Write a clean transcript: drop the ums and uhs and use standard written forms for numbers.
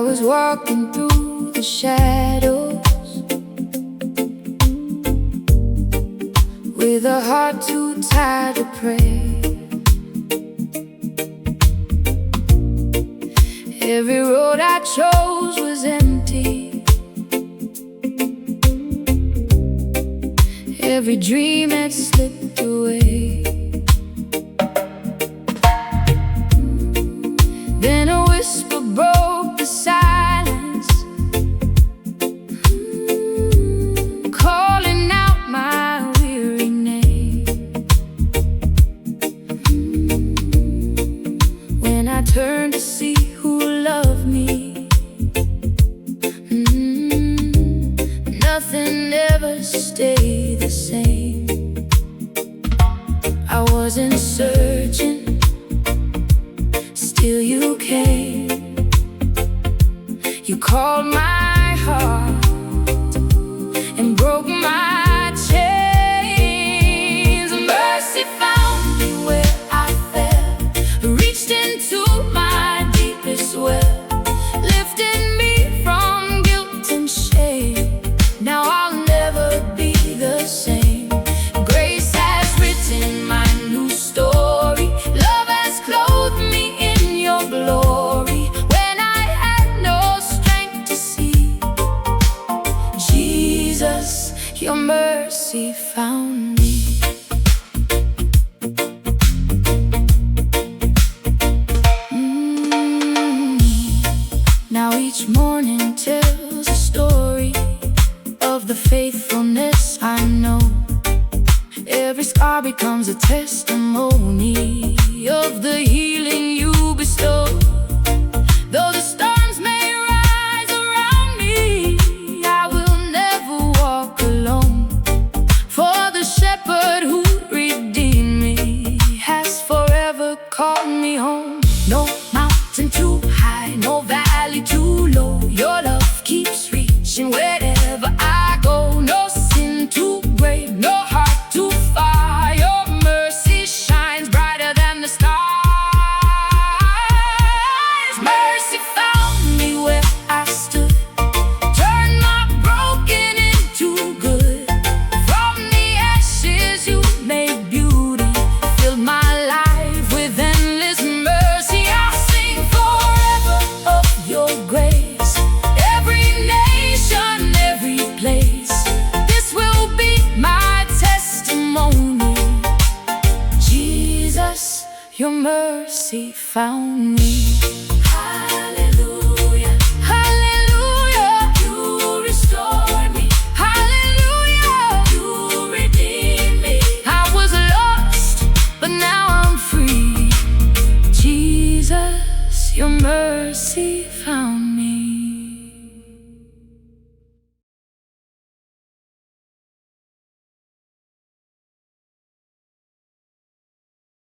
was walking through the shadows with a heart too tired to pray. Every road I chose was empty, every dream had slipped away. Then a whisper broke the silence, calling out my weary name. When I turned to see who loved me, nothing ever stayed the same. I wasn't searching, still you came. You called my heart and broke my chains. Mercy found me where I fell, reached into my deepest well, lifted me from guilt and shame. Now I'll never be the same. Grace has written my new story. Love has clothed me in your glory. When I had no strength to see, Jesus, your mercy found me. Now each morning tells a story of the faithfulness I know. Every scar becomes a testimony of the healing you bestow. Though the storms may rise around me, I will never walk alone. For the shepherd who redeemed me has forever called me home. No mountain too high, no valley too low. Your love keeps reaching wherever I go. No sin too great, no heart too far. Your mercy shines brighter than the stars. Mercy found me where I stood, turned my broken into good. From the ashes you made beauty, filled my life with endless mercy. I'll sing forever of your grace, every nation, every place. This will be my testimony. Jesus, your mercy found me. Hallelujah, hallelujah, you restored me. Hallelujah, you redeemed me. I was lost, but now I'm free. Jesus, your mercy found me.